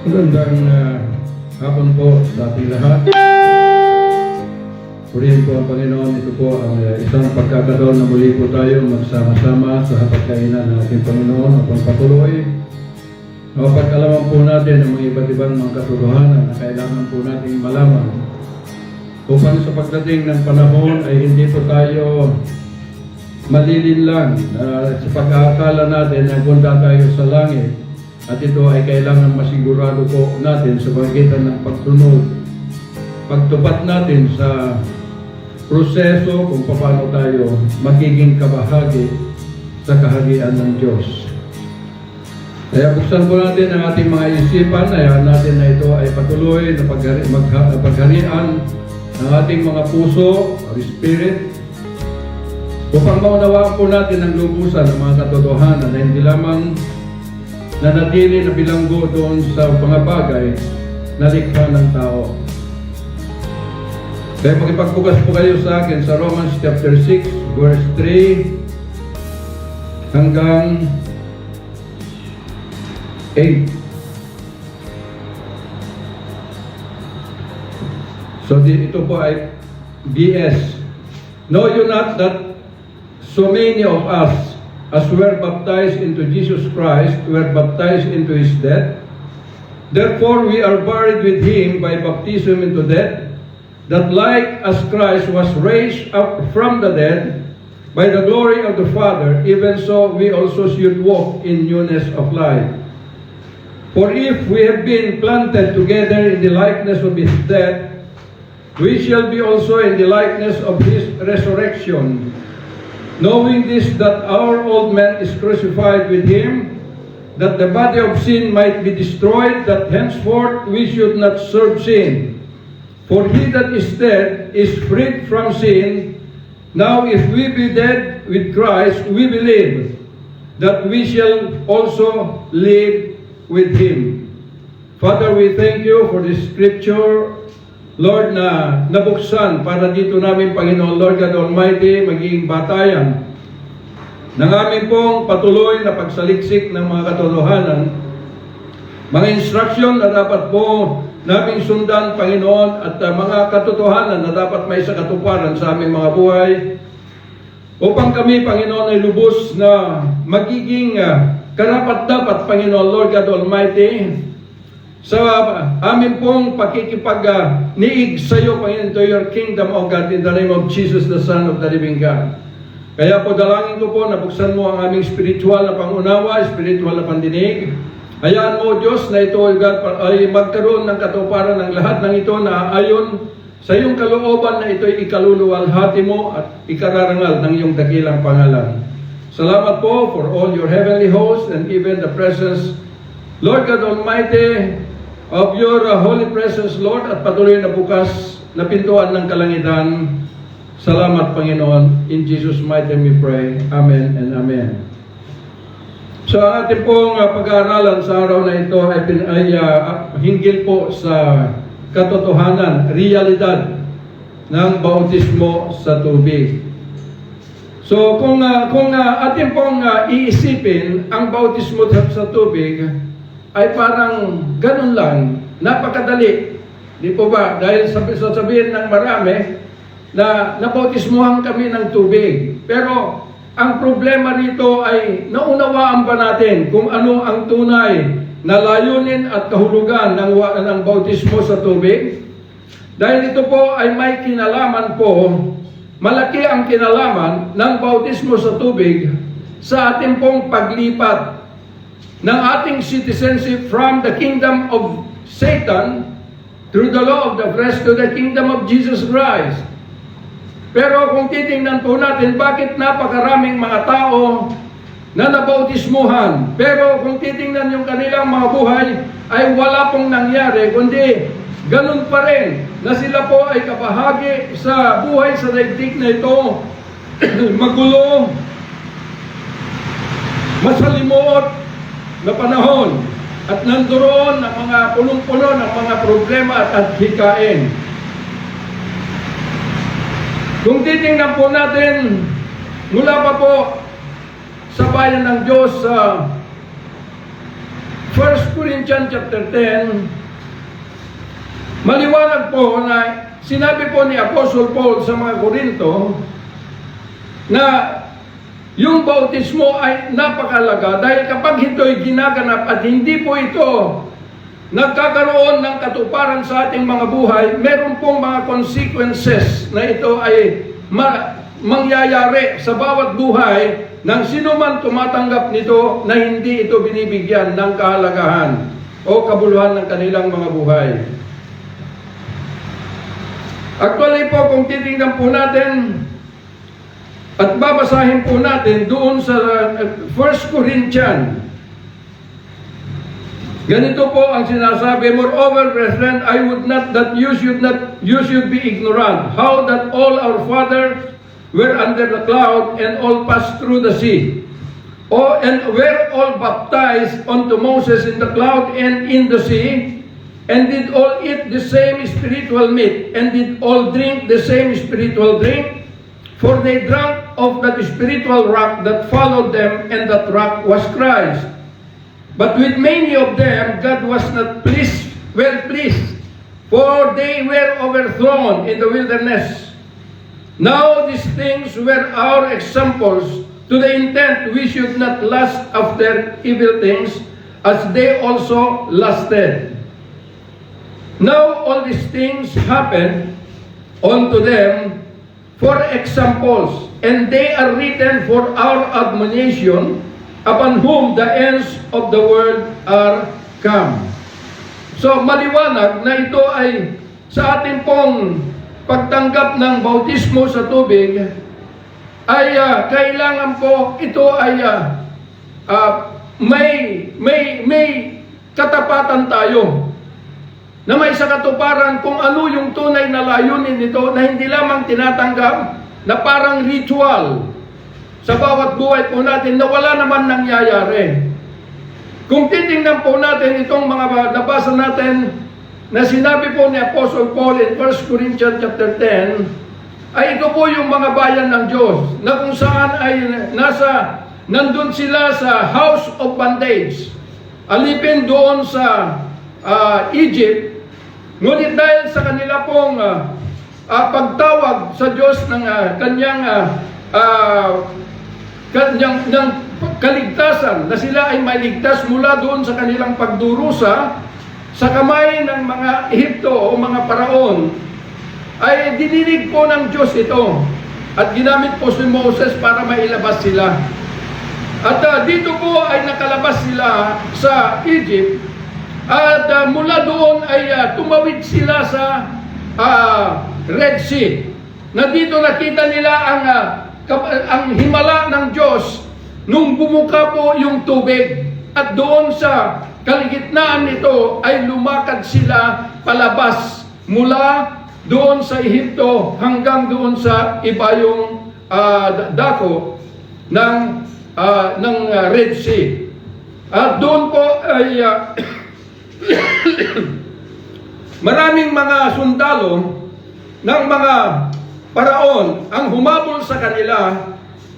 Magandang hapon po sa ating lahat. Purihin po ang Panginoon. Ito po ang isang pagkakataon na muli po tayo magsama-sama sa hapagkainan ng ating Panginoon upang patuloy na mapag-alaman po natin ang mga iba't ibang mga katotohanan na kailangan po nating malaman upang sa pagdating ng panahon ay hindi po tayo malilinlang sa pag-aakala natin na punta tayo sa langit. At ito ay kailangan masigurado po natin sa pagitan ng pagsunod, pagtupat natin sa proseso kung paano tayo magiging kabahagi sa kaharian ng Diyos. Kaya buksan po natin ang ating mga isipan, ayaw natin na ito ay patuloy na pagharian ng ating mga puso, or spirit, upang maunawaan po natin ang lubusan ng mga katotohanan na hindi lamang nanatili na bilanggo doon sa mga bagay na likha ng tao. Kaya makipagbukas po kayo sa akin sa Romans chapter 6, verse 3 hanggang 8. So ito po ay BS. Know you not that so many of us, as were baptized into Jesus Christ, were baptized into His death? Therefore we are buried with Him by baptism into death, that like as Christ was raised up from the dead by the glory of the Father, even so we also should walk in newness of life. For if we have been planted together in the likeness of His death, we shall be also in the likeness of His resurrection. Knowing this, that our old man is crucified with Him, that the body of sin might be destroyed, that henceforth we should not serve sin. For he that is dead is freed from sin. Now if we be dead with Christ, we believe that we shall also live with Him. Father, we thank you for this scripture, Lord, na nabuksan para dito namin, Panginoon, Lord God Almighty, magiging batayan ng aming pong patuloy na pagsaliksik ng mga katotohanan, mga instruction na dapat po naming sundan, Panginoon, at mga katotohanan na dapat may sa katuparan sa aming mga buhay, upang kami, Panginoon, ay lubos na magiging karapat-dapat, Panginoon, Lord God Almighty, sa amin pong pakikipag-niig sa iyo, Panginoon, to your kingdom, O God, in the name of Jesus, the Son of the living God. Kaya po dalangin ko po na buksan mo ang aming spiritual na pangunawa, spiritual na pandinig. Hayaan mo, Diyos, na ito, O God, ay magkaroon ng katuparan ng lahat ng ito na ayon sa iyong kalooban na ito'y ikaluluwalhati mo at ikararangal ng iyong dakilang pangalan. Salamat po for all your heavenly hosts and even the presence, Lord God Almighty, of your holy presence, Lord, at patuloy na bukas na pintuan ng kalangitan. Salamat, Panginoon. In Jesus' mighty name we pray. Amen and amen. So, ang ating pong pag-aaralan sa araw na ito ay hinggil po sa katotohanan, realidad ng bautismo sa tubig. So, kung ating pong iisipin ang bautismo sa tubig, ay parang ganun lang, napakadali. Di po ba? Dahil sabihin ng marami na nabautismuhan kami ng tubig. Pero ang problema rito ay naunawaan ba natin kung ano ang tunay na layunin at kahulugan ng bautismo sa tubig? Dahil ito po ay may kinalaman po, malaki ang kinalaman ng bautismo sa tubig sa ating pong paglipat ng ating citizenship from the kingdom of Satan through the law of the flesh to the kingdom of Jesus Christ. Pero kung titingnan po natin, bakit napakaraming mga tao na nabautismuhan, pero kung titingnan yung kanilang mga buhay, ay wala pong nangyari, kundi ganun pa rin, na sila po ay kabahagi sa buhay sa daigdig na ito, magulo, masalimuot na panahon, at nandoon ang mga punong-puno ng mga problema at hikain. Kung titingnan po natin, mula pa po sa bayan ng Diyos sa 1 Corinthians chapter 10, maliwanag po na sinabi po ni Apostle Paul sa mga Korinto na yung bautismo ay napakalaga dahil kapag ito'y ginaganap at hindi po ito nagkakaroon ng katuparan sa ating mga buhay, meron pong mga consequences na ito ay mangyayari sa bawat buhay ng sino man tumatanggap nito na hindi ito binibigyan ng kahalagahan o kabuluhan ng kanilang mga buhay. Actually po, kung titingnan po natin at babasahin po natin doon sa 1 Corinthians, ganito po ang sinasabi, moreover, brethren, I would not that you should be ignorant, how that all our fathers were under the cloud and all passed through the sea. Oh, and were all baptized unto Moses in the cloud and in the sea, and did all eat the same spiritual meat, and did all drink the same spiritual drink, for they drank of that spiritual rock that followed them, and that rock was Christ. But with many of them God was not well pleased, for they were overthrown in the wilderness. Now these things were our examples, to the intent we should not lust after evil things, as they also lusted. Now all these things happened unto them for examples, and they are written for our admonition, upon whom the ends of the world are come. So maliwanag na ito ay sa ating pong pagtanggap ng bautismo sa tubig ay kailangan po ito ay may katapatan tayo na may sa katuparan kung ano yung tunay na layunin nito, na hindi lamang tinatanggap na parang ritual sa bawat buhay po natin na wala naman nangyayari. Kung titingnan po natin itong mga nabasa natin na sinabi po ni Apostle Paul in 1 Corinthians chapter 10, ay ito po yung mga bayan ng Diyos na kung saan ay nandun sila sa house of bondage, alipin doon sa Egypt, ngunit dahil sa kanila pong pagtawag sa Diyos ng kanyang kaligtasan, na sila ay maligtas mula doon sa kanilang pagdurusa sa kamay ng mga Ehipto o mga paraon, ay dininig po ng Diyos ito at ginamit po si Moses para mailabas sila. At dito po ay nakalabas sila sa Egypt, at mula doon ay tumawid sila sa Red Sea, na dito nakita nila ang himala ng Diyos nung bumuka po yung tubig, at doon sa kaligitnaan nito ay lumakad sila palabas mula doon sa Ehipto hanggang doon sa ibayong dako ng Red Sea. At doon po ay maraming mga sundalo ng mga paraon ang humabol sa kanila,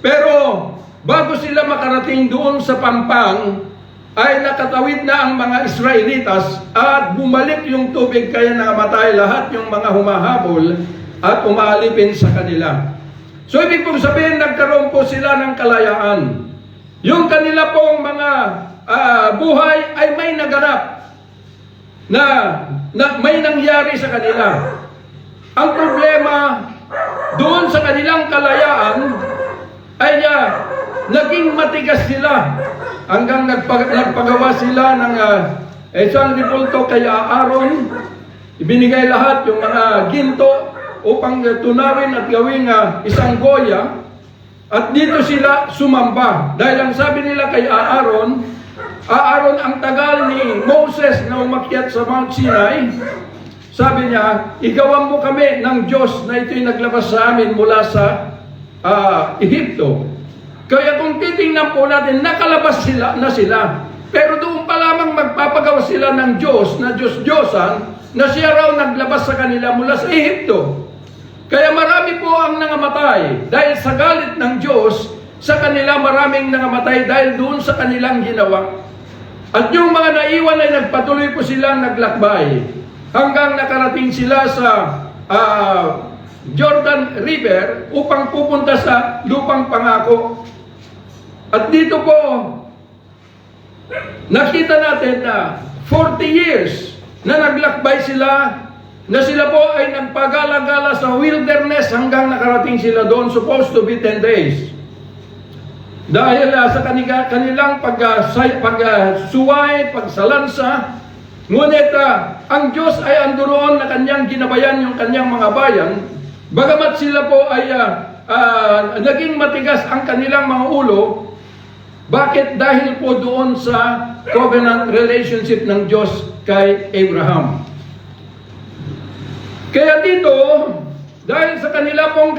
pero bago sila makarating doon sa pampang ay nakatawid na ang mga Israelitas at bumalik yung tubig, kaya namatay lahat yung mga humahabol at umaalipin sa kanila. So ibig pong sabihin, nagkaroon po sila ng kalayaan. Yung kanila pong mga buhay ay may naganap na may nangyari sa kanila. Ang problema doon sa kanilang kalayaan ay naging matigas sila hanggang nagpagawa sila ng isang ripulto kay Aaron. Ibinigay lahat yung mga ginto upang tunawin at gawing isang goya, at dito sila sumamba dahil ang sabi nila kay Aaron ang tagal ni Moses na umakyat sa Mount Sinai. Sabi niya, igawan mo kami ng Diyos na ito'y naglabas sa amin mula sa Ehipto. Kaya kung titingnan po natin, nakalabas na sila. Pero doon pa lamang magpapagawa sila ng Diyos na Diyos-Diyosan, na siya raw naglabas sa kanila mula sa Ehipto. Kaya marami po ang nangamatay dahil sa galit ng Diyos sa kanila. Maraming nangamatay dahil doon sa kanilang ginawa. At yung mga naiwan ay nagpatuloy po silang naglakbay hanggang nakarating sila sa Jordan River upang pupunta sa lupang pangako. At dito po, nakita natin na 40 years na naglakbay sila, na sila po ay nagpagala-gala sa wilderness hanggang nakarating sila doon, supposed to be 10 days. Dahil sa kanilang pagsuway, pagsalansa, ngunit ang Diyos ay andoroon na kanyang ginabayan yung kanyang mga bayan, bagamat sila po ay naging matigas ang kanilang mga ulo. Bakit? Dahil po doon sa covenant relationship ng Diyos kay Abraham. Kaya dito, dahil sa kanila pong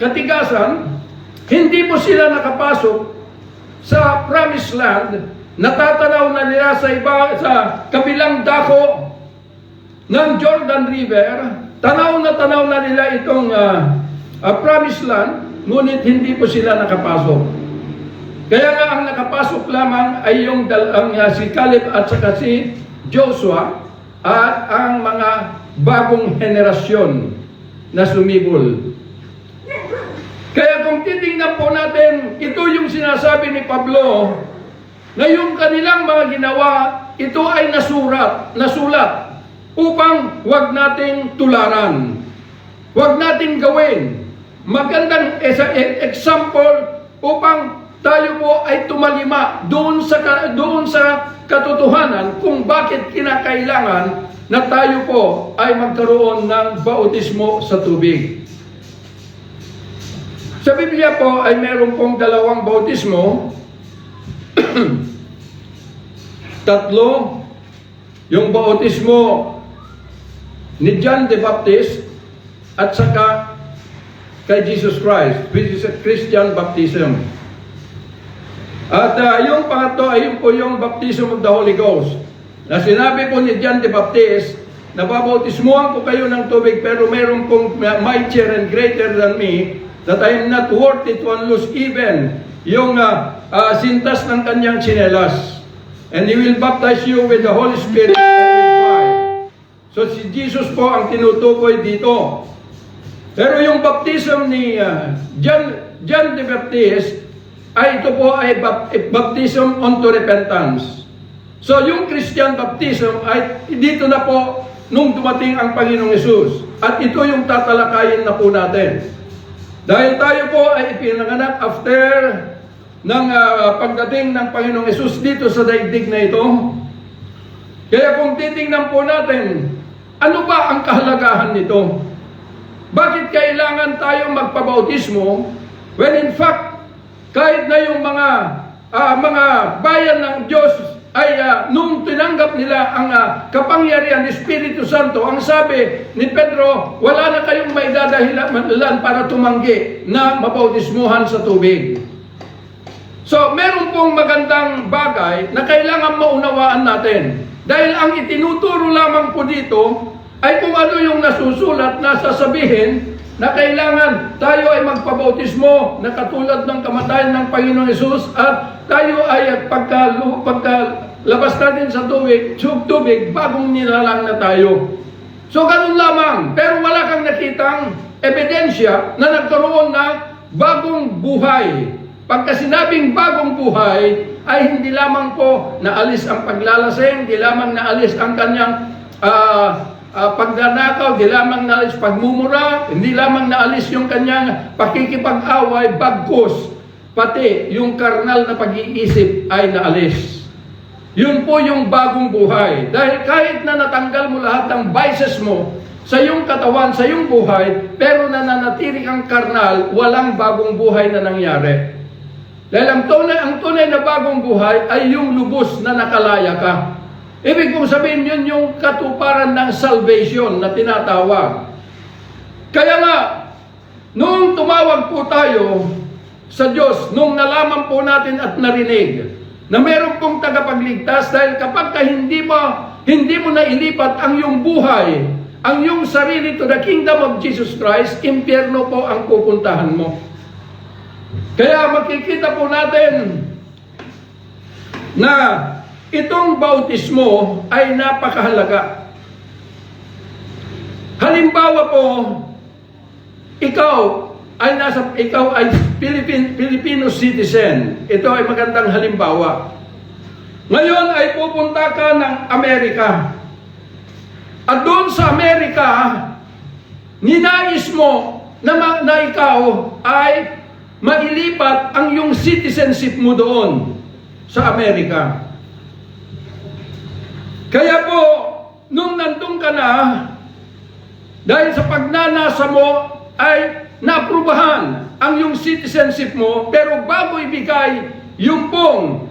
katigasan, hindi po sila nakapasok sa promised land. Natatanaw na nila sa kabilang dako ng Jordan River. Tanaw na nila itong promised land, ngunit hindi po sila nakapasok. Kaya nga ang nakapasok lamang ay yung si Caleb at saka si Joshua at ang mga bagong henerasyon na sumibol. Kaya kung titingnan po natin, ito yung sinasabi ni Pablo, na yung kanilang mga ginawa, ito ay nasulat, upang wag nating tularan. Wag nating gawin. Magandang example upang tayo po ay tumalima doon sa katotohanan kung bakit kinakailangan na tayo po ay magkaroon ng bautismo sa tubig. Sa Biblia po ay meron pong dalawang bautismo. Tatlo, yung bautismo ni John the Baptist at saka kay Jesus Christ, which is a Christian baptism. At yung pangatlo ay yun po yung baptism of the Holy Ghost. Na sinabi po ni John the Baptist, nababautismuhan ko kayo ng tubig, pero meron pong mightier and greater than me, that I am not worthy to unloose even yung sintas ng kanyang tsinelas. And He will baptize you with the Holy Spirit and with fire. So si Jesus po ang tinutukoy dito. Pero yung baptism ni John the Baptist, ito po ay baptism unto repentance. So yung Christian baptism ay dito na po nung dumating ang Panginoong Hesus. At ito yung tatalakayin na po natin. Dahil tayo po ay ipinanganak after ng pagdating ng Panginoong Hesus dito sa daigdig na ito. Kaya kung titingnan po natin, ano ba ang kahalagahan nito? Bakit kailangan tayong magpabautismo when in fact, kahit na yung mga bayan ng Diyos ay nung tinanggap nila ang kapangyarihan ng Espiritu Santo, ang sabi ni Pedro, wala na kayong may dadahilan para tumanggi na mabautismuhan sa tubig. So, meron pong magandang bagay na kailangan maunawaan natin. Dahil ang itinuturo lamang po dito ay kung ano yung nasusulat na sasabihin na kailangan tayo ay magpabautismo na katulad ng kamatayan ng Panginoong Hesus at tayo ay pagkalabas natin sa tubig, bagong nilalang na tayo. So ganun lamang, pero wala kang nakitang ebidensya na nagkaroon ng bagong buhay. Pagka sinabing bagong buhay, ay hindi lamang po naalis ang paglalasing, hindi lamang naalis ang kanyang pagdanakaw, di lamang naalis pagmumura, hindi lamang naalis yung kanyang pakikipag-away, bagkus, pati yung karnal na pag-iisip ay naalis. Yun po yung bagong buhay. Dahil kahit na natanggal mo lahat ng vices mo sa iyong katawan, sa iyong buhay, pero nananatili kang karnal, walang bagong buhay na nangyari. Dahil ang tunay na bagong buhay ay yung lubos na nakalaya ka. Ibig kong sabihin yun yung katuparan ng salvation na tinatawag. Kaya nga, noong tumawag po tayo sa Diyos, noong nalaman po natin at narinig na meron pong tagapagligtas, dahil kapag hindi mo na ilipat ang iyong buhay, ang iyong sarili to the kingdom of Jesus Christ, impyerno po ang pupuntahan mo. Kaya makikita po natin na itong bautismo ay napakahalaga. Halimbawa po, ikaw ay Filipino citizen. Ito ay magandang halimbawa. Ngayon ay pupunta ka ng Amerika. At doon sa Amerika, ninais mo na ikaw ay mailipat ang iyong citizenship mo doon sa Amerika. Kaya po, nung nandun ka na, dahil sa pagnanasa mo ay naaprubahan ang iyong citizenship mo, pero bago ibigay yung pong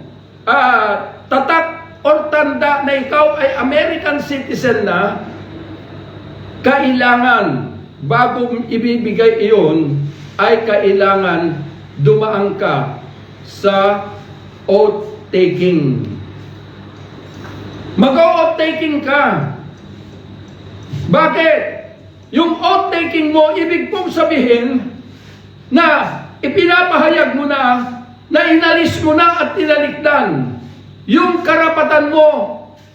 tatak o tanda na ikaw ay American citizen na, kailangan, bago ibibigay iyon, ay kailangan dumaan ka sa oath taking. Mag-oath taking ka. Bakit? Yung oath taking mo, ibig pong sabihin na ipinapahayag mo na inalis mo na at tinalikdan yung karapatan mo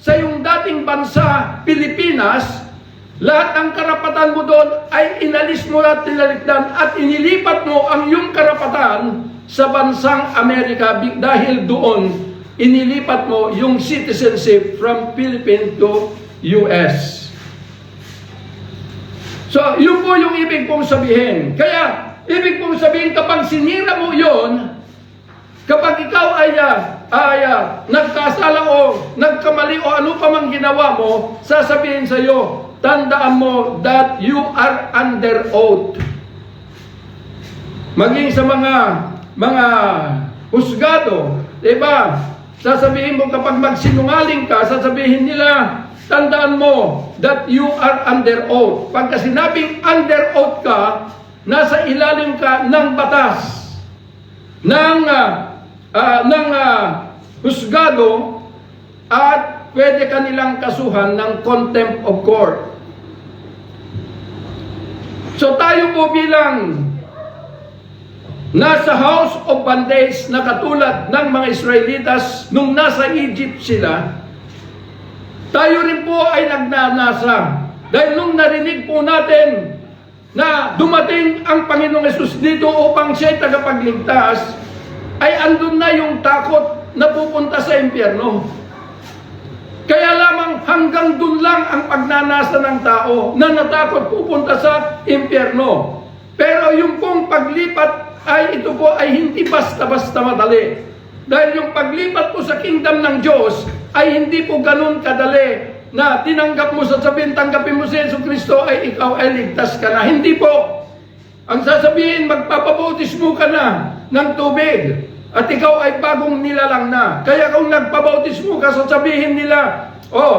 sa iyong dating bansa, Pilipinas. Lahat ng karapatan mo doon ay inalis mo at tinalikdan at inilipat mo ang iyong karapatan sa bansang Amerika dahil doon inilipat mo yung citizenship from Philippines to US. So, yun po yung ibig pong sabihin. Kaya, ibig pong sabihin kapag sinira mo yon, kapag ikaw ay nagkasala o nagkamali o ano pa mang ginawa mo, sasabihin sa iyo, tandaan mo that you are under oath. Maging sa mga husgado, diba? Sasabihin mo kapag magsinungaling ka, sasabihin nila, tandaan mo that you are under oath. Pagka sinabing under oath ka, nasa ilalim ka ng batas, ng husgado, at pwede ka nilang kasuhan ng contempt of court. So tayo po bilang nasa house of bondage na katulad ng mga Israelitas nung nasa Egypt sila, tayo rin po ay nagnanasa. Dahil nung narinig po natin na dumating ang Panginoong Hesus dito upang siya'y tagapagligtas, ay andun na yung takot na pupunta sa impyerno. Kaya lamang hanggang dun lang ang pagnanasa ng tao na natakot pupunta sa impyerno. Pero yung pong paglipat ay ito po ay hindi basta-basta madali. Dahil yung paglipat po sa kingdom ng Diyos ay hindi po ganun kadali na tinanggap mo sasabihin, tanggapin mo si Jesucristo ay ikaw ay ligtas ka na. Hindi po. Ang sasabihin, magpapabautismo ka na ng tubig at ikaw ay bagong nilalang na. Kaya kung nagpabautismo ka, sasabihin nila,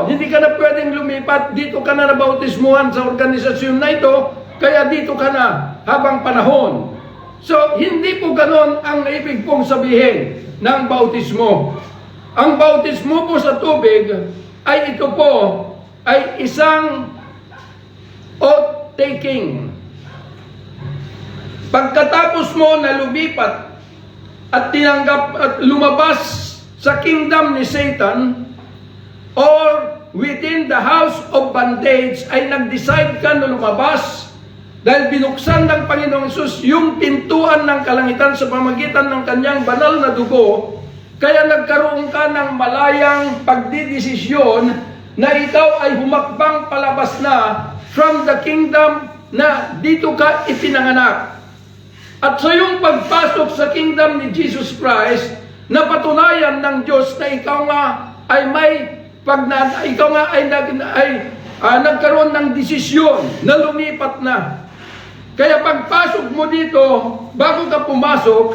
hindi ka na pwedeng lumipat, dito ka na nabautismuhan sa organisasyon na ito, kaya dito ka na habang panahon. So, hindi po ganon ang ibig pong sabihin ng bautismo. Ang bautismo po sa tubig ay ito po ay isang oath taking. Pagkatapos mo na lumipat at tinanggap at lumabas sa kingdom ni Satan or within the house of bondage, ay nag-decide ka na lumabas dahil binuksan ng Panginoong Hesus yung pintuan ng kalangitan sa pamamagitan ng kanyang banal na dugo. Kaya nagkaroon ka ng malayang pagdidesisyon na ikaw ay humakbang palabas na from the kingdom na dito ka ipinanganak. At sa iyong pagpasok sa kingdom ni Jesus Christ, napatunayan ng Diyos na ikaw nga ay nagkaroon ng desisyon na lumipat na. Kaya pagpasok mo dito, bago ka pumasok,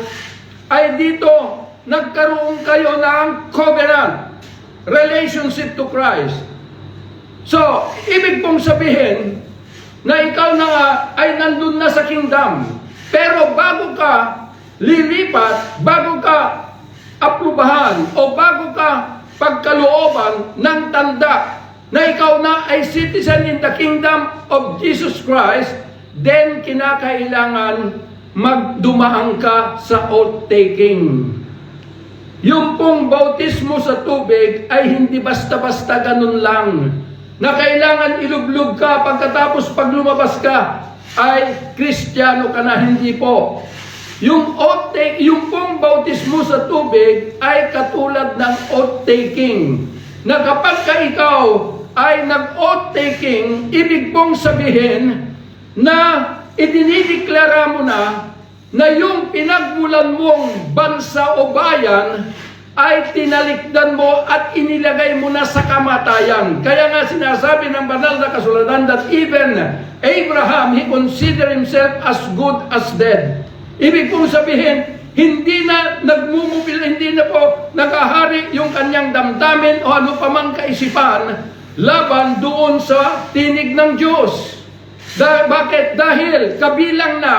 ay dito nagkaroon kayo ng covenant, relationship to Christ. So, ibig pong sabihin na ikaw na ay nandun na sa kingdom. Pero bago ka lilipat, bago ka aprubahan, o bago ka pagkalooban ng tanda na ikaw na ay citizen in the kingdom of Jesus Christ, then kinakailangan magdumaan ka sa oath taking. yung pong bautismo sa tubig ay hindi basta-basta ganun lang. Na kailangan ilublog ka pagkatapos pag lumabas ka ay Kristiyano ka na, hindi po. Yung pong bautismo sa tubig ay katulad ng oath-taking. Na kapag ka ikaw ay nag-oath-taking, ibig pong sabihin na idinideklara mo na yung pinagmulan mong bansa o bayan ay tinalikdan mo at inilagay mo na sa kamatayan. Kaya nga sinasabi ng banal na kasulatan that even Abraham, he considered himself as good as dead. Ibig pong sabihin, hindi na hindi na po nakahari yung kanyang damdamin o ano pa mang kaisipan laban doon sa tinig ng Diyos. Bakit? Dahil kabilang na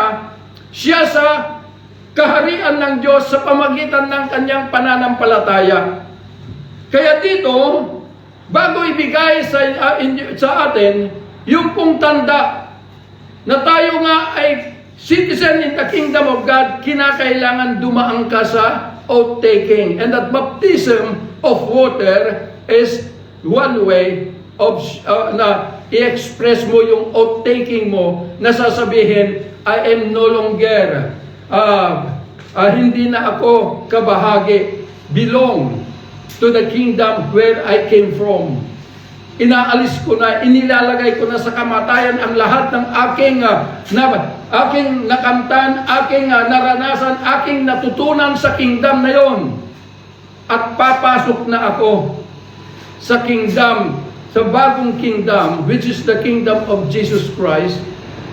siya sa kaharian ng Diyos sa pamagitan ng kanyang pananampalataya. Kaya dito, bago ibigay sa atin yung pong tanda na tayo nga ay citizen in the kingdom of God, kinakailangan dumaan ka sa oath-taking. And that baptism of water is one way of na i-express mo yung oath-taking mo na sasabihin, I am no longer hindi na ako kabahagi, belong to the kingdom where I came from. Inaalis ko na, inilalagay ko na sa kamatayan ang lahat ng aking nakamtan, aking naranasan, aking natutunan sa kingdom na yon. At papasok na ako sa kingdom, sa bagong kingdom, which is the kingdom of Jesus Christ,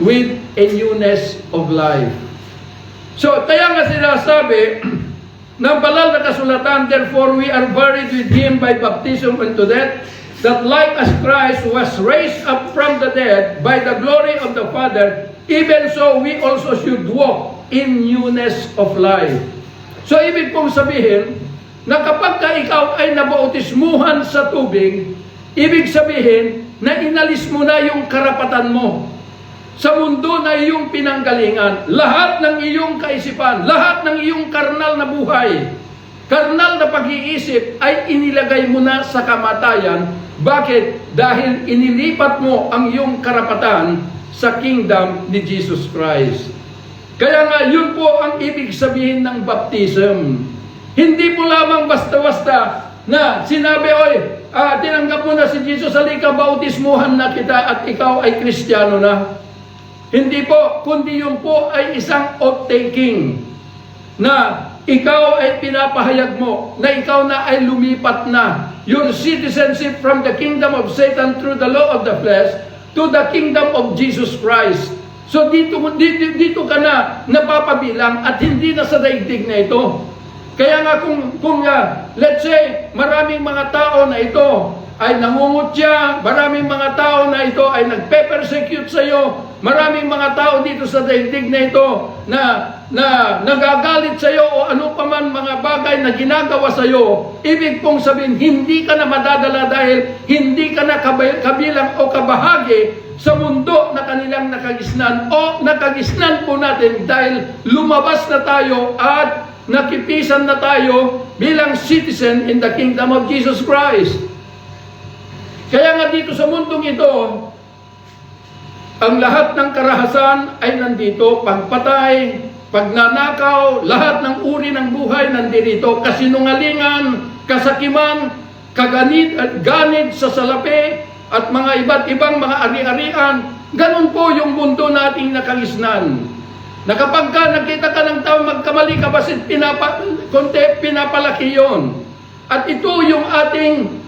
with a newness of life. So, kaya nga sinasabi ng banal na kasulatan, therefore we are buried with Him by baptism unto death, that like as Christ was raised up from the dead by the glory of the Father, even so we also should walk in newness of life. So, ibig pong sabihin, na kapag ka ikaw ay nabautismuhan sa tubig, ibig sabihin na inalis mo na yung karapatan mo sa mundo na iyong pinanggalingan. Lahat ng iyong kaisipan, lahat ng iyong karnal na buhay, karnal na pag-iisip ay inilagay mo na sa kamatayan. Bakit? Dahil inilipat mo ang iyong karapatan sa kingdom ni Jesus Christ. Kaya nga, yun po ang ibig sabihin ng baptism. Hindi po lamang basta-basta na sinabi, oy, tinanggap mo na si Jesus, halika, bautismuhan na kita at ikaw ay Kristiyano na. Hindi po, kundi yun po ay isang oath-taking na ikaw ay pinapahayag mo na ikaw na ay lumipat na your citizenship from the kingdom of Satan through the law of the flesh to the kingdom of Jesus Christ. So dito ka na napapabilang at hindi na sa daigdig na ito. Kaya nga kung let's say, maraming mga tao na ito ay nangungutya, maraming mga tao na ito ay nagpe-persecute sa iyo, maraming mga tao dito sa daigdig na ito na nagagalit sa iyo o ano pa man mga bagay na ginagawa sa iyo, ibig pong sabihin, hindi ka na madadala dahil hindi ka na kabilang o kabahagi sa mundo na kanilang nakagisnan o nakagisnan po natin dahil lumabas na tayo at nakipisan na tayo bilang citizen in the kingdom of Jesus Christ. Kaya nga dito sa mundong ito, ang lahat ng karahasan ay nandito, pagpatay, pagnanakaw, lahat ng uri ng buhay nandito, kasinungalingan, kasakiman, ganid sa salapi, at mga iba't ibang mga ari-arian. Ganun po yung mundo nating nakagisnan. Na kapag nakita ka ng tao magkamali ka, basit pinapalaki yun. At ito yung ating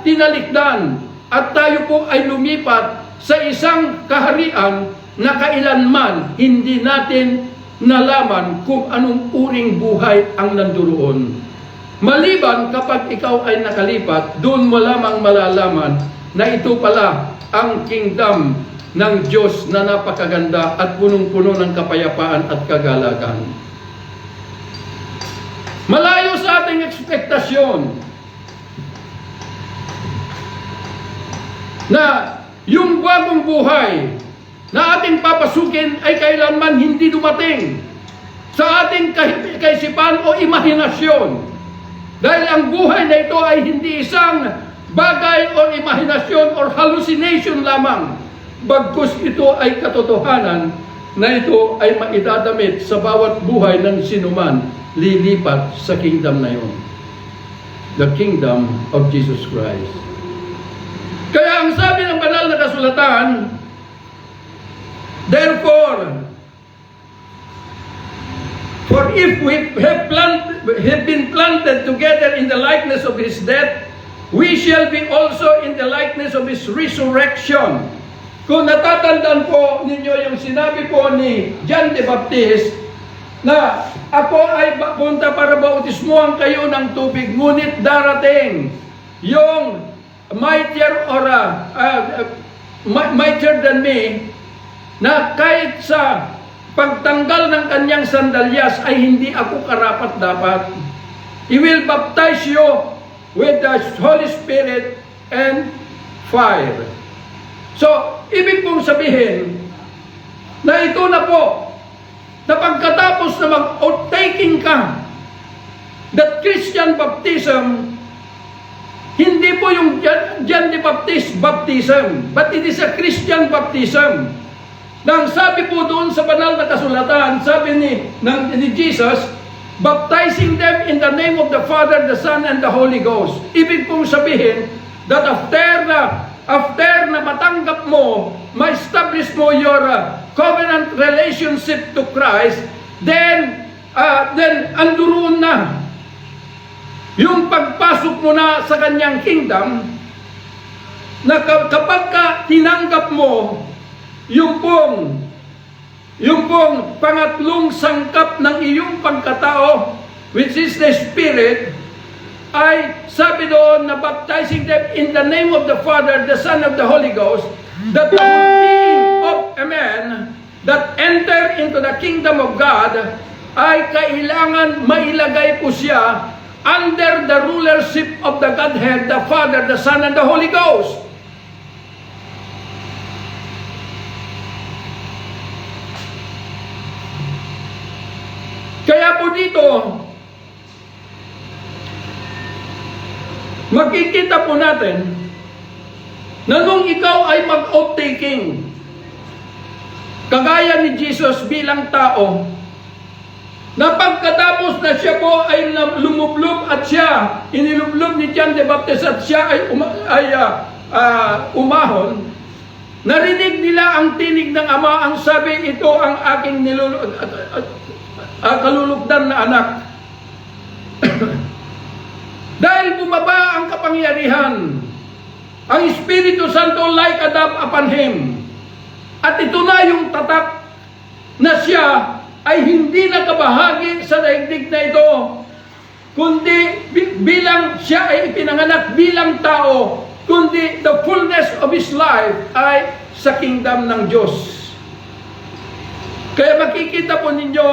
tinalikdan. At tayo po ay lumipat sa isang kaharian na kailanman hindi natin nalaman kung anong uring buhay ang nanduroon. Maliban kapag ikaw ay nakalipat, doon mo lamang malalaman na ito pala ang kingdom ng Diyos na napakaganda at punong-puno ng kapayapaan at kagalakan. Malayo sa ating ekspektasyon na yung bagong buhay na ating papasukin ay kailanman hindi dumating sa ating kaisipan o imahinasyon. ang buhay na ito ay hindi isang bagay o imahinasyon or hallucination lamang. Bagkus ito ay katotohanan na ito ay maidadamit sa bawat buhay ng sinuman lilipat sa kingdom na yun. The kingdom of Jesus Christ. Kaya ang sabi ng banal na kasulatan, therefore, for if we have been planted together in the likeness of His death, we shall be also in the likeness of His resurrection. Kung natatandaan po ninyo yung sinabi po ni John the Baptist, na ako ay punta para bautismuhan kayo ng tubig, ngunit darating yung mightier or mightier than me, na kahit sa pagtanggal ng kanyang sandalyas ay hindi ako karapat-dapat. He will baptize you with the Holy Spirit and fire. So, ibig pong sabihin na ito na po, na pagkatapos na mag-outtaking ka, that Christian baptism, hindi po yung John the Baptist baptism, but it is a Christian baptism. Nang sabi po doon sa banal na kasulatan, sabi ni Jesus, baptizing them in the name of the Father, the Son, and the Holy Ghost. Ibig pong sabihin that after na matanggap mo, ma-establish mo your covenant relationship to Christ, then anduroon na yung pagpasok mo na sa kanyang kingdom, na kapag ka tinanggap mo yung pong pangatlong sangkap ng iyong pagkatao, which is the Spirit, ay sabi doon na baptizing them in the name of the Father, the Son, of the Holy Ghost, that the being of a man that enter into the kingdom of God ay kailangan mailagay po siya under the rulership of the Godhead, the Father, the Son, and the Holy Ghost. Kaya po dito, makikita po natin na nung ikaw ay mag-outtaking, kagaya ni Jesus bilang tao, na pagkatapos na siya po ay lumublob at siya, inilublob ni John the Baptist at siya ay umahon, narinig nila ang tinig ng Ama, ang sabi, ito ang aking kalulugdan na anak. Dahil bumaba ang kapangyarihan, ang Espiritu Santo like a dove upon him. At ito na yung tatak na siya ay hindi nakabahagi sa daigdig na ito, kundi bilang siya ay ipinanganak bilang tao, kundi the fullness of his life ay sa kingdom ng Diyos. Kaya makikita po ninyo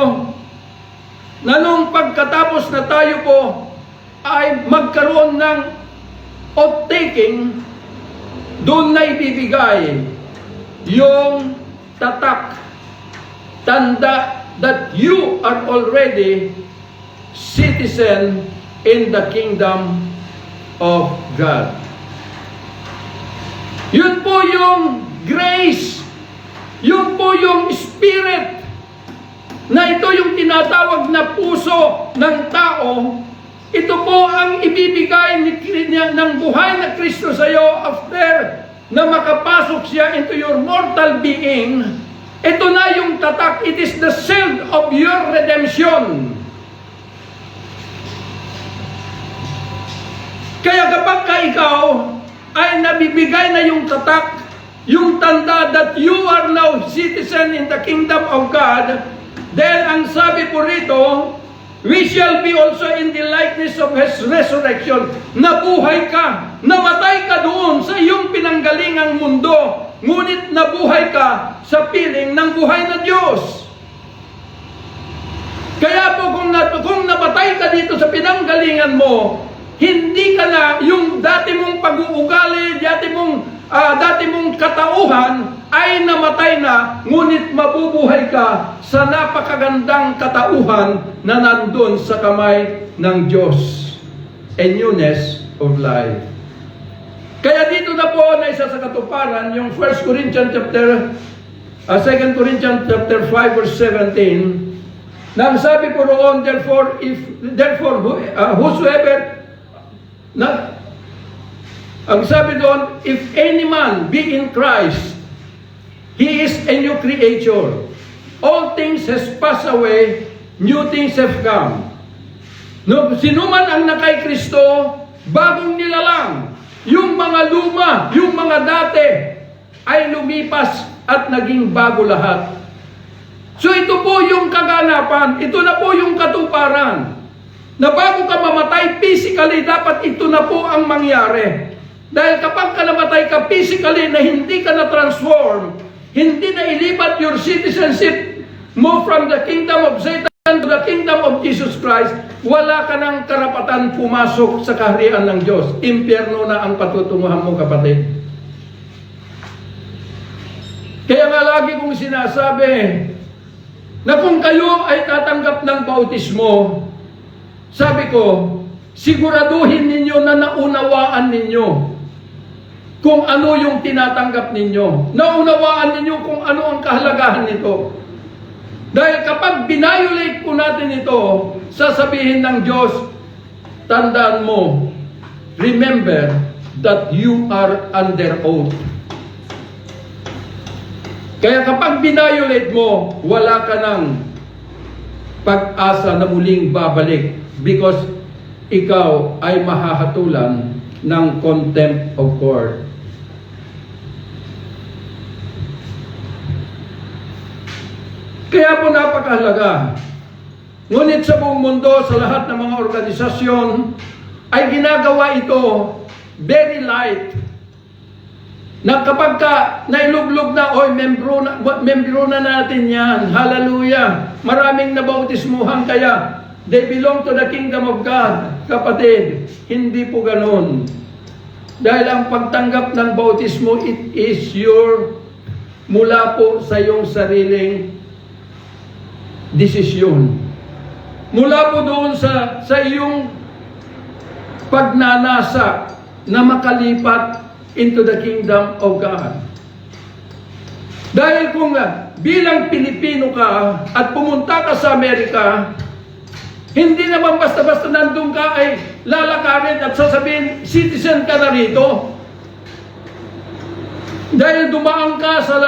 na nung pagkatapos na tayo po ay magkaroon ng outtaking, doon na ibibigay yung tatak, tanda that you are already citizen in the kingdom of God. Yun po yung grace, yun po yung spirit, na ito yung tinatawag na puso ng tao. Ito po ang ibibigay ng buhay na Kristo sa iyo after na makapasok siya into your mortal being. Ito na yung tatak. It is the seal of your redemption. Kaya kapag ka ikaw ay nabibigay na yung tatak, yung tanda that you are now citizen in the kingdom of God, then ang sabi po rito, we shall be also in the likeness of His resurrection. Nabuhay ka, namatay ka doon sa iyong pinanggalingang mundo, ngunit nabuhay ka sa piling ng buhay na Diyos. Kaya po kung namatay ka dito sa pinanggalingan mo, hindi ka na yung dati mong pag-uugali, dati mong katauhan ay namatay na, ngunit mabubuhay ka sa napakagandang katauhan na nandun sa kamay ng Diyos. and newness of life. Kaya dito na po na isa sa katuparan yung 2 Corinthians chapter 5 verse 17, na ang sabi po roon, whosoever, ang sabi doon, if any man be in Christ, he is a new creature. All things has passed away, new things have come. No, sino man ang nakay Kristo, bagong nilalang. Yung mga luma, yung mga dati, ay lumipas at naging bago lahat. So ito po yung kaganapan, ito na po yung katuparan. Na bago ka mamatay physically, dapat ito na po ang mangyari. Dahil kapag ka namatay ka physically na hindi ka na-transform, hindi na ilipat your citizenship mo from the kingdom of Satan to the kingdom of Jesus Christ, wala ka ng karapatan pumasok sa kaharian ng Diyos. Impyerno na ang patutunguhan mo, kapatid. Kaya nga lagi kong sinasabi na kung kayo ay tatanggap ng bautismo, sabi ko, siguraduhin ninyo na naunawaan ninyo kung ano yung tinatanggap ninyo. Naunawaan ninyo kung ano ang kahalagahan nito. Dahil kapag binayolate po natin ito, sasabihin ng Diyos, tandaan mo, remember that you are under oath. Kaya kapag binayolate mo, wala ka ng pag-asa na muling babalik because ikaw ay mahahatulan ng contempt of court. Kaya po napakahalaga. Ngunit sa buong mundo, sa lahat ng mga organisasyon, ay ginagawa ito very light. Na kapag ka nailuglog na, oy, membro na natin yan. Hallelujah. Maraming nabautismuhan kaya they belong to the kingdom of God. Kapatid, hindi po ganun. Dahil ang pagtanggap ng bautismo, it is your mula po sa iyong sariling desisyon. Mula po doon sa iyong pagnanasa na makalipat into the kingdom of God. Dahil kung bilang Pilipino ka at pumunta ka sa Amerika, hindi naman basta-basta nandun ka ay lalakarin at sasabihin, citizen ka na rito. Dahil dumaan ka sa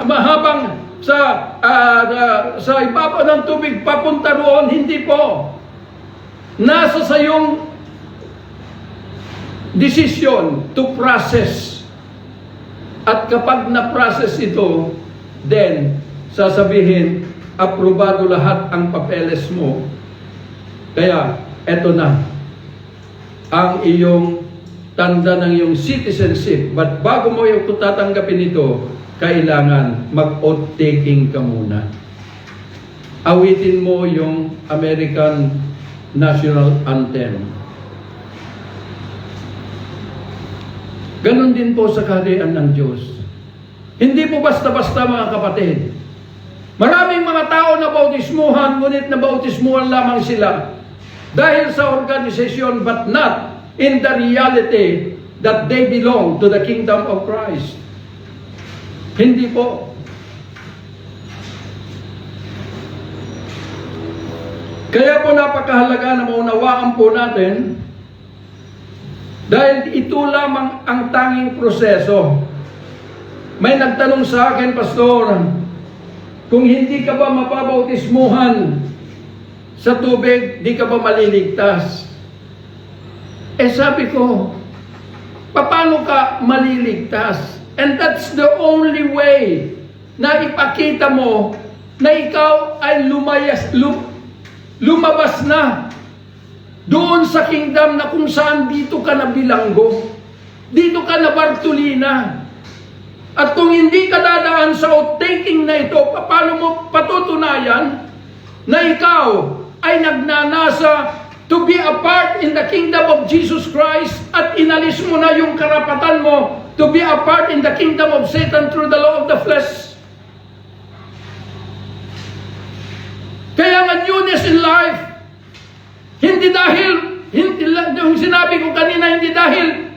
mahabang sa ibabaw ng tubig papunta roon, hindi po. Nasa sa iyong decision to process. At kapag na-process ito, then sasabihin, aprobado lahat ang papeles mo. Kaya, eto na ang iyong tanda ng iyong citizenship. But bago mo yung tatanggapin ito, kailangan mag-oath taking ka muna. Awitin mo yung American National Anthem. Ganon din po sa kaharian ng Diyos. Hindi po basta-basta, mga kapatid. Maraming mga tao na bautismuhan, ngunit na bautismuhan lamang sila dahil sa organisasyon, but not in the reality that they belong to the kingdom of Christ. Hindi po. Kaya po napakahalaga na maunawaan po natin dahil ito lamang ang tanging proseso. May nagtanong sa akin, Pastor, kung hindi ka ba mapabautismuhan sa tubig, di ka ba maliligtas? Eh sabi ko, paano ka maliligtas? And that's the only way na ipakita mo na ikaw ay lumabas na doon sa kingdom na kung saan dito ka na bilanggo, dito ka na Bartolina. At kung hindi ka dadaan sa oath-taking na ito, paano mo patutunayan na ikaw ay nagnanasa to be a part in the kingdom of Jesus Christ at inalis mo na yung karapatan mo to be a part in the kingdom of Satan through the law of the flesh? Kaya nga newness in life, hindi dahil yung sinabi ko kanina, hindi dahil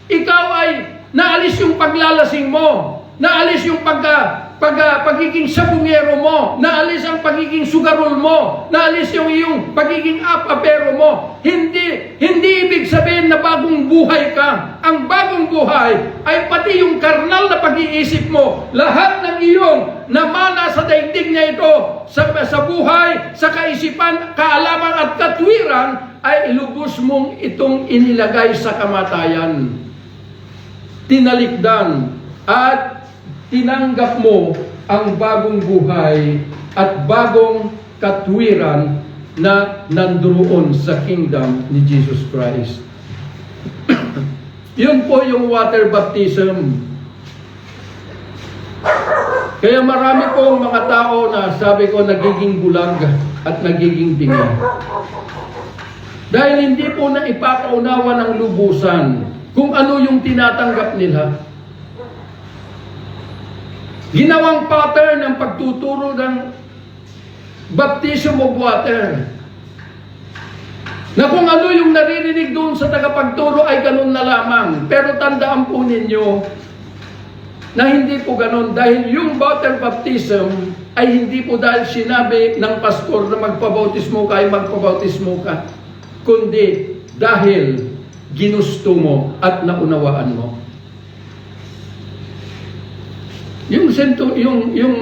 ikaw ay naalis yung paglalasing mo, naalis yung pagiging sabungero mo, naalis ang pagiging sugarol mo, naalis yung iyong pagiging apapero mo. Hindi ibig sabihin na bagong buhay ka. Ang bagong buhay ay pati yung karnal na pag-iisip mo, lahat ng iyong namana sa daigdig niya ito, sa buhay, sa kaisipan, kaalaman at katwiran, ay ilubos mong itong inilagay sa kamatayan. Tinalikdan at tinanggap mo ang bagong buhay at bagong katwiran na nandoon sa kingdom ni Jesus Christ. Yun po yung water baptism. Kaya marami pong mga tao na sabi ko nagiging bulag at nagiging bingi. Dahil hindi po na ipapaunawa ng lubusan kung ano yung tinatanggap nila. Ginawang pattern ng pagtuturo ng baptism of water. Na kung ano yung naririnig doon sa tagapagturo ay ganun na lamang. Pero tandaan po ninyo na hindi po ganun. Dahil yung water baptism ay hindi po dahil sinabi ng pastor na magpabautismo ka ay magpabautismo ka. Kundi dahil ginusto mo at naunawaan mo. Yung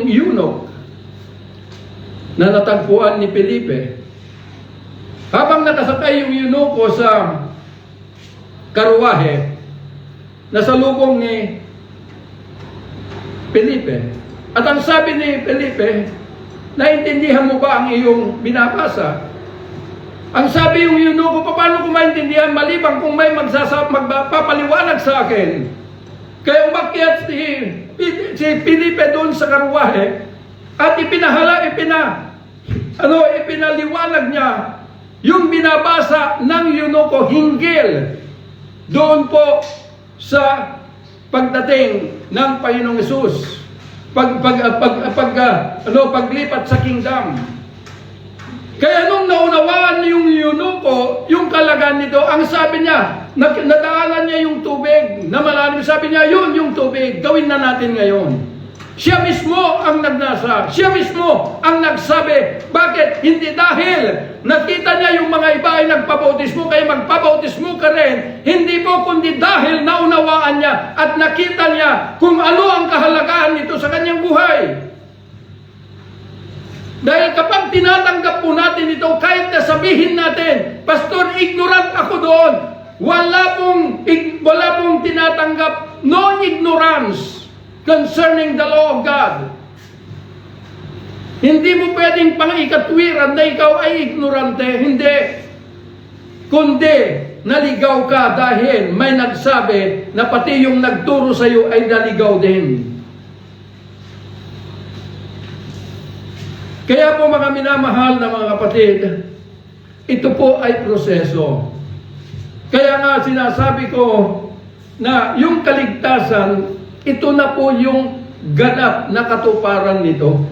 eunuch na natagpuan ni Felipe, habang nakasakay yung eunuko sa karuwahe, nasalubong ni Felipe. At ang sabi ni Felipe, naintindihan mo ba ang iyong binabasa? Ang sabi yung eunuko, paano ko maintindihan maliban kung may magpapaliwanag sa akin? Kaya umakyat si Felipe doon sa karuwahe at ipinaliwanag niya yung binabasa ng eunuko hinggil doon po sa pagdating ng Panginoong Hesus, paglipat sa kingdom. Kaya nung naunawaan yung eunuko, yung kalagan nito, ang sabi niya, nadaanan niya yung tubig na malalim. Sabi niya, yun yung tubig, gawin na natin ngayon. Siya mismo ang nagnasa. Siya mismo ang nagsabi. Bakit? Hindi dahil nakita niya yung mga iba ay nagpabautismo, kaya magpabautismo ka rin. Hindi po, kundi dahil naunawaan niya at nakita niya kung ano ang kahalagahan nito sa kanyang buhay. Dahil kapag tinatanggap po natin ito, kahit na sabihin natin, Pastor, ignorant ako doon. Wala pong tinatanggap, no ignorance concerning the law of God. Hindi mo pwedeng pang-ikatwiran na ikaw ay ignorante. Hindi. Kundi, naligaw ka dahil may nagsabi na pati yung nagturo sa iyo ay naligaw din. Kaya po mga minamahal na mga kapatid, ito po ay proseso. Kaya nga sinasabi ko na yung kaligtasan, ito na po yung ganap na katuparan nito.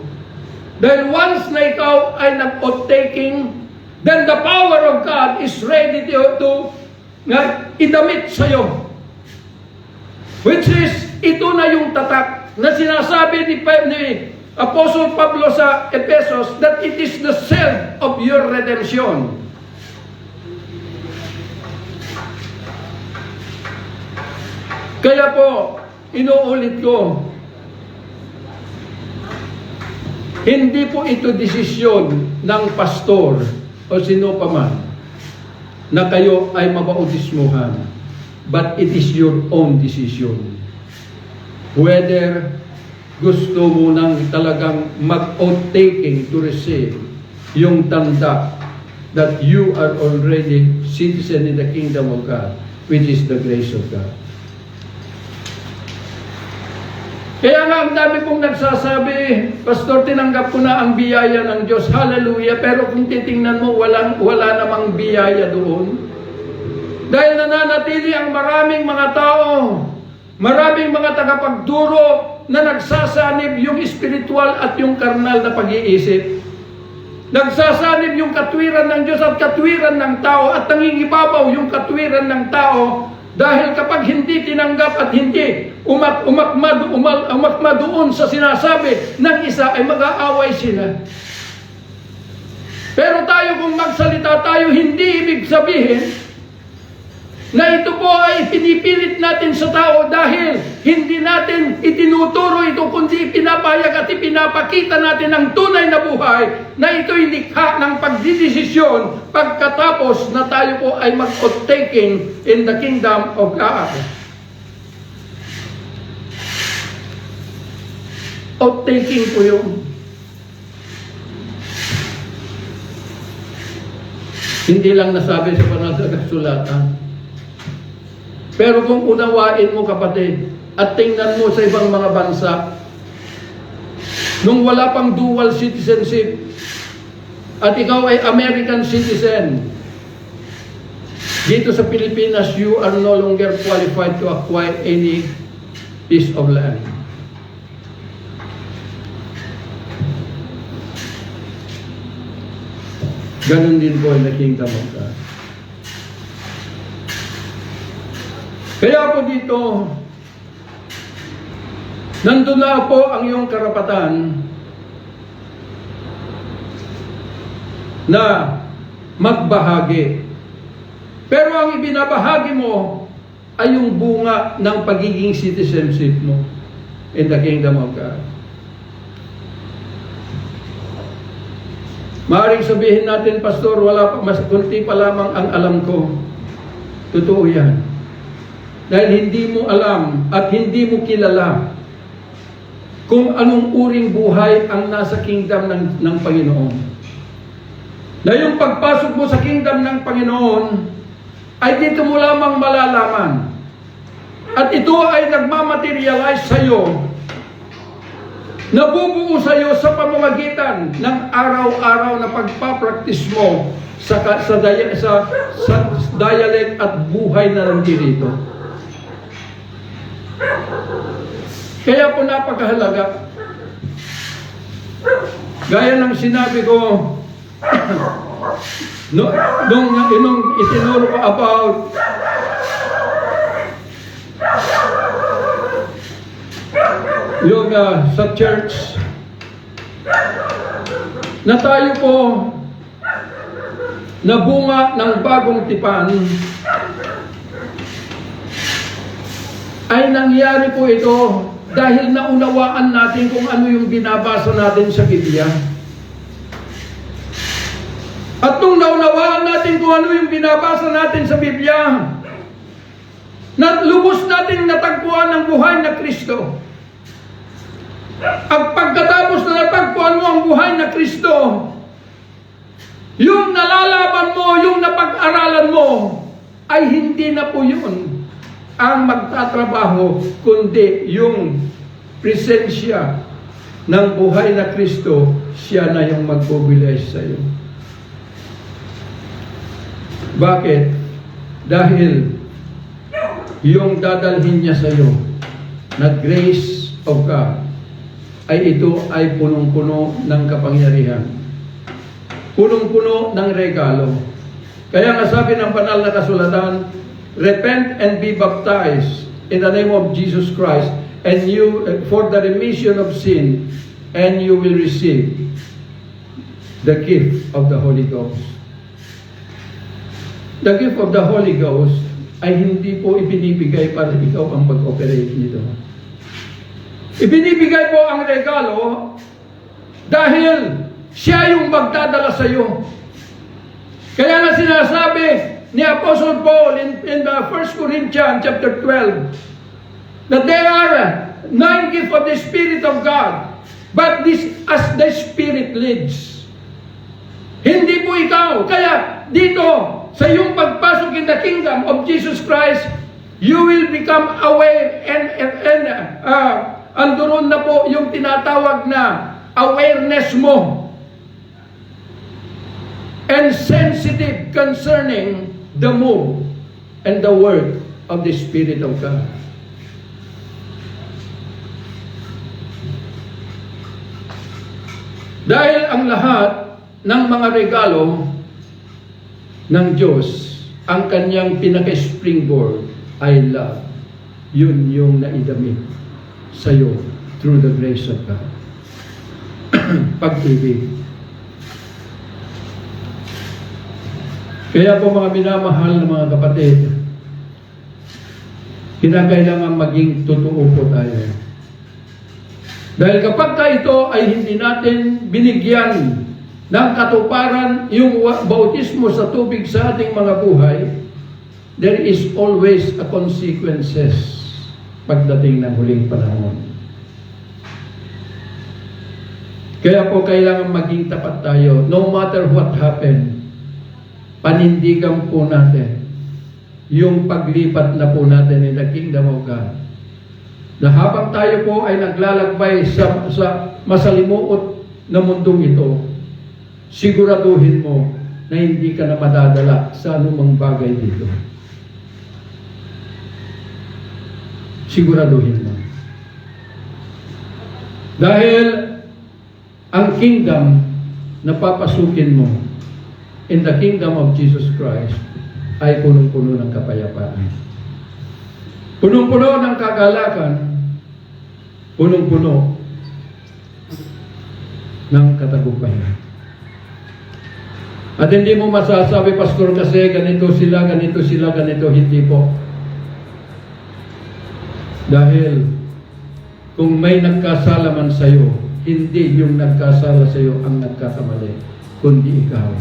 Dahil once na ikaw ay nag-oath-taking, then the power of God is ready to idamit sa'yo. Which is, ito na yung tatak na sinasabi ni Apostle Pablo sa Ephesus that it is the self of your redemption. Kaya po, inuulit ko, hindi po ito desisyon ng pastor o sino pa man na kayo ay mabautismuhan, but it is your own decision. Whether gusto mo nang talagang mag-oath-taking to receive yung tanda that you are already citizen in the kingdom of God, which is the grace of God. Kaya nga ang dami pong nagsasabi, Pastor, tinanggap ko na ang biyaya ng Diyos. Hallelujah. Pero kung titingnan mo, wala namang biyaya doon. Dahil nananatili ang maraming mga tao, maraming mga tagapagturo na nagsasanib yung spiritual at yung karnal na pag-iisip. Nagsasanib yung katwiran ng Diyos at katwiran ng tao at nangingibabaw yung katwiran ng tao dahil kapag hindi tinanggap at hindi umakma doon sa sinasabi ng isa ay mag-aaway sila. Pero tayo kung magsalita tayo, hindi ibig sabihin na ito po ay pinipilit natin sa tao dahil hindi natin itinuturo ito, kundi pinapayag at ipinapakita natin ang tunay na buhay na ito'y likha ng pagdidesisyon pagkatapos na tayo po ay mag-taking in the kingdom of God. Outtaking po yun. Hindi lang nasabi sa banal na kasulatan. Pero kung unawain mo, kapatid, at tingnan mo sa ibang mga bansa, nung wala pang dual citizenship, at ikaw ay American citizen, dito sa Pilipinas, you are no longer qualified to acquire any piece of land. Ganon din po ang kingdom of God. Kaya po dito, nandun na po ang iyong karapatan na magbahagi. Pero ang ibinabahagi mo ay yung bunga ng pagiging citizenship mo in the kingdom of God. Maaaring sabihin natin, Pastor, wala pa, mas kunti pa lamang ang alam ko. Totoo yan. Dahil hindi mo alam at hindi mo kilala kung anong uring buhay ang nasa kingdom ng Panginoon. Na yung pagpasok mo sa kingdom ng Panginoon ay dito mo lamang malalaman. At ito ay nagmamaterialize sa iyo, nabubuo sa iyo sa pamamagitan ng araw-araw na pagpapractice mo sa dialect at buhay na nandito. Kaya po napakahalaga. Gaya ng sinabi ko nung itinuro ko about yung sa church na tayo po na bunga ng bagong tipan ay nangyari po ito dahil naunawaan natin kung ano yung binabasa natin sa Biblia. At nung naunawaan natin kung ano yung binabasa natin sa Biblia, lubos natin natagpuan ang buhay na Kristo. At pagkatapos na natagpuan mo ang buhay na Kristo, yung nalalaban mo, yung napag-aralan mo, ay hindi na po yun ang magtatrabaho, kundi yung presensya ng buhay na Kristo, siya na yung mag-mobilize sa iyo. Bakit? Dahil yung dadalhin niya sa iyo na grace of God ay ito ay punong-puno ng kapangyarihan. Punong-puno ng regalo. Kaya nga sabi ng banal na kasulatan, repent and be baptized in the name of Jesus Christ, and you for the remission of sin, and you will receive the gift of the Holy Ghost. The gift of the Holy Ghost ay hindi po ibinibigay para ikaw ang pag-operate nito. Ibinibigay po ang regalo dahil siya yung magdadala sa iyo. Kaya nga sinasabi ni Apostle Paul in the 1 Corinthians chapter 12 that there are 9 gifts of the Spirit of God, but this as the Spirit leads. Hindi po ikaw. Kaya dito, sa iyong pagpasok in the kingdom of Jesus Christ, you will become aware and andoon na po yung tinatawag na awareness mo and sensitive concerning the move and the work of the Spirit of God. Dahil ang lahat ng mga regalo ng Diyos, ang kanyang pinaka-springboard ay love. Yun yung naidamit sa'yo through the grace of God. Pag-ibig. Kaya po mga minamahal na mga kapatid, kinakailangan maging totoo po tayo. Dahil kapag ito ay hindi natin binigyan ng katuparan yung bautismo sa tubig sa ating mga buhay, there is always a consequences pagdating ng huling panahon. Kaya po kailangan maging tapat tayo. No matter what happened, panindigan po natin yung paglipat na po natin in the kingdom of God. Na habang tayo po ay naglalakbay sa masalimuot na mundong ito, siguraduhin mo na hindi ka na madadala sa anumang bagay dito. Siguraduhin mo. Dahil ang kingdom na papasukin mo in the kingdom of Jesus Christ ay punong-puno ng kapayapaan. Punong-puno ng kagalakan, punong-puno ng katagumpayan. At hindi mo masasabi, Pastor, kasi ganito sila, ganito sila, ganito, hindi po. Dahil kung may nagkasala man sa'yo, hindi yung nagkasala sa'yo ang nagkakamali, kundi ikaw,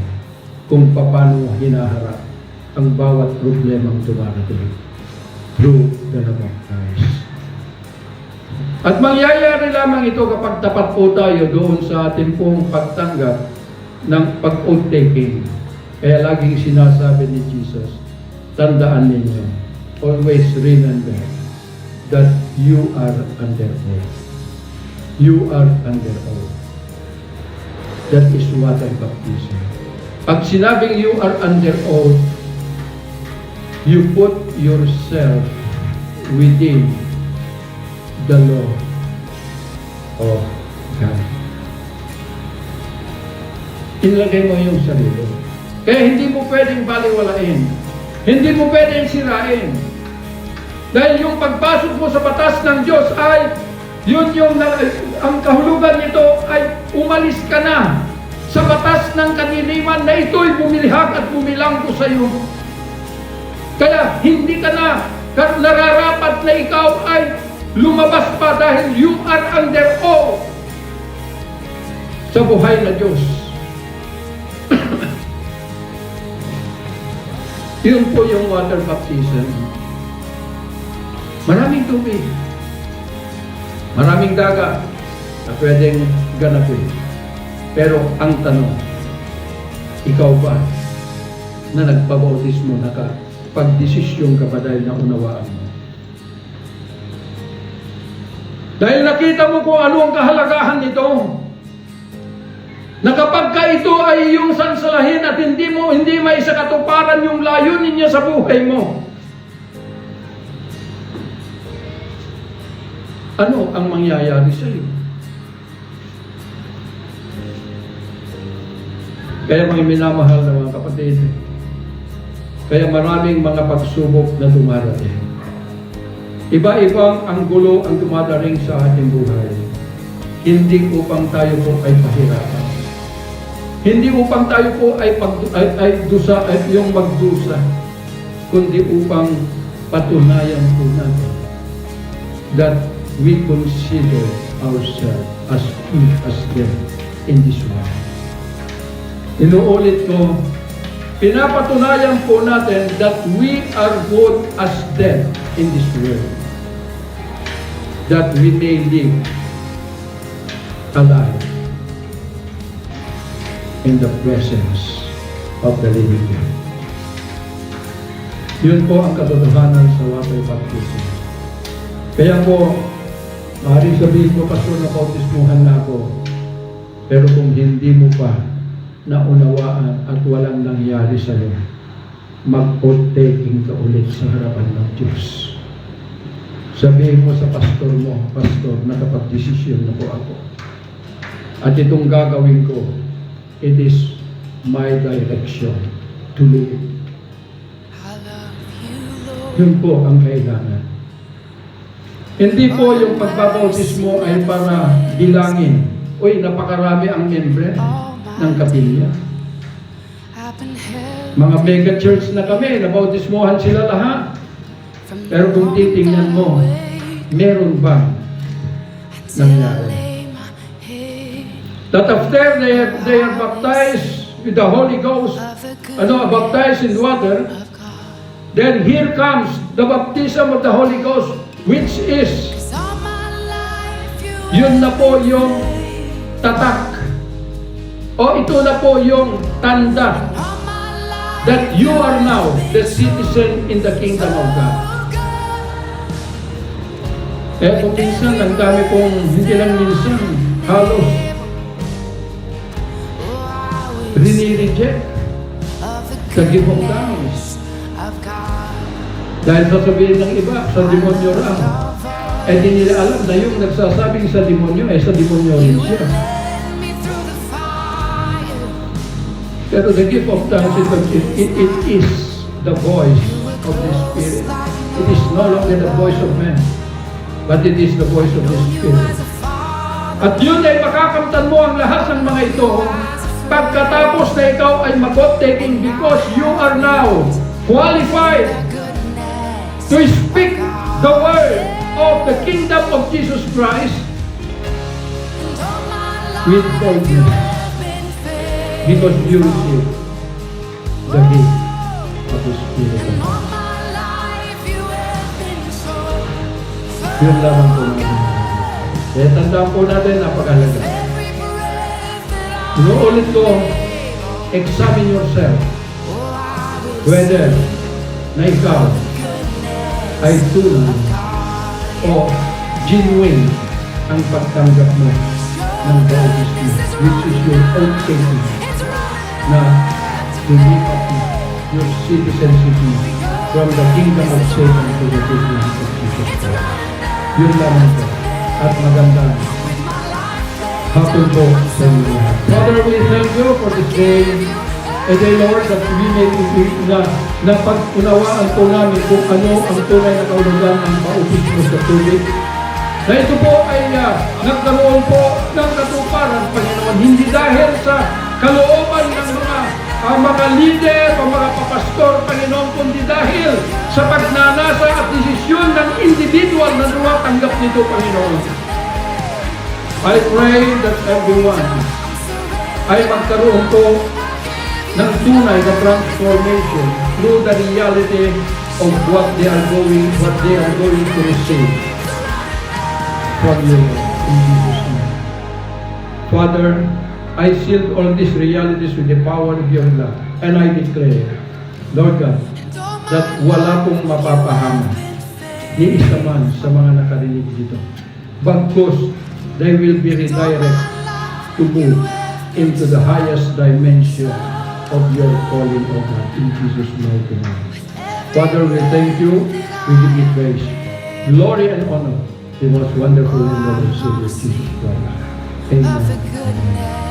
kung paano hinaharap ang bawat problemang dumarating through the love of Christ. At mangyayari lamang ito kapag tapat po tayo doon sa ating pong pagtanggap ng pag-oath taking. Kaya laging sinasabi ni Jesus, tandaan ninyo, always remember that you are under oath. You are under oath. That is water baptism. Pag sinabing you are under oath, you put yourself within the law of God. Inilagay mo yung sarili. Kaya hindi mo pwedeng baliwalain. Hindi mo pwedeng sirain. Dahil yung pagpasok mo sa batas ng Diyos ay, ang kahulugan nito ay umalis ka na sa batas ng kaniliman na ito'y bumilhak at bumilanggo sa iyo. Kaya hindi ka na nararapat na ikaw ay lumabas pa dahil you are under oath sa buhay na Diyos. Yun po yung water baptism. Maraming tubig. Maraming dagat na pwedeng ganapin. Pero ang tanong, ikaw ba na nagpabautismo na ka, pagdesisyon ka ba dahil naunawaan mo? Dahil nakita mo kung ano ang kahalagahan nito, na kapag ka ito ay iyong sansalahin at hindi may isa katuparan yung layunin niya sa buhay mo, ano ang mangyayari sa iyo? Kaya mga minamahal na mga kapatid, kaya maraming mga pagsubok na dumarating. Iba-ibang anggulo ang dumadaring sa ating buhay. Hindi upang tayo po ay pahirapan. Hindi upang tayo po ay magdusa, kundi upang patunayan po natin that we consider ourselves as good as them in this world. Inuulit ko, pinapatunayan po natin that we are good as dead in this world. That we may live alive in the presence of the living God. Yun po ang katotohanan sa water baptism. Kaya po, maaaring sabihin ko, Pastor, na bautismuhan na ako. Pero kung hindi mo pa naunawaan at walang nangyari sa iyo, mag-oath taking ka ulit sa harapan ng Diyos. Sabihin mo sa pastor mo, Pastor, nakapag-desisyon na po ako. At itong gagawin ko, it is my direction to live. Yun po ang kailangan. Hindi po yung pagbabautismo ay para bilangin. Uy, napakarami ang membre ng kapilya. Mga mega church na kami, nabautismohan sila lahat. Pero kung titingnan mo, meron ba nangyari? That after they are baptized with the Holy Ghost, baptized in water, then here comes the baptism of the Holy Ghost, which is, yun na po yung tatak. O ito na po yung tanda that you are now the citizen in the kingdom of God. Kung minsan, ang dami pong, hindi lang minsan, halos rini-reject sa gift of tongues. Dahil sasabihin ng iba, sa demonyo lang. Di nila alam na yung nagsasabing sa demonyo, sa demonyo rin siya. Pero the gift of tongues, it is the voice of the Spirit. It is no longer the voice of man, but it is the voice of the Spirit. At yun ay makakamtan mo ang lahat ng mga ito pagkatapos na ikaw ay mag-taking, because you are now qualified to speak the word of the kingdom of Jesus Christ with boldness, because you receive the gift of the Spirit of God. Yun lamang po natin. Kaya tandaan po natin, napakalaga. Inuulit ko, examine yourself whether na ikaw ay tunay o genuine ang pagtanggap mo ng bautismo, which is your own taking, na to give up your citizenship from the kingdom of Satan to the kingdom of Jesus Christ. Yun lamang po. At magandang hapon po sa inyo lahat. Father, we thank you for this day. And then, Lord, that we may na pag-unawaan po namin kung ano ang tunay na kaulugan ng bautismo sa tubig. Na ito po ay nagkaroon po ng katuparan, Panginoon, hindi dahil sa kalooban ng mga leader o mga papastor, Panginoon, kundi dahil sa pagnanasa at desisyon ng individual na tumatanggap nito, Panginoon. I pray that everyone ay magkaroon po ng tunay na transformation through the reality of what they are going to receive from you in Jesus' name. Father, I seal all these realities with the power of your love, and I declare, Lord God, that wala pong mapapahama ni isa man sa mga nakarinig dito. Bagkus, they will be redirected to move into the highest dimension of your calling, O God, in Jesus' mighty name. Father, we thank you, we give you praise, glory and honor. It was wonderful in the Lord and Savior Jesus Christ. Amen.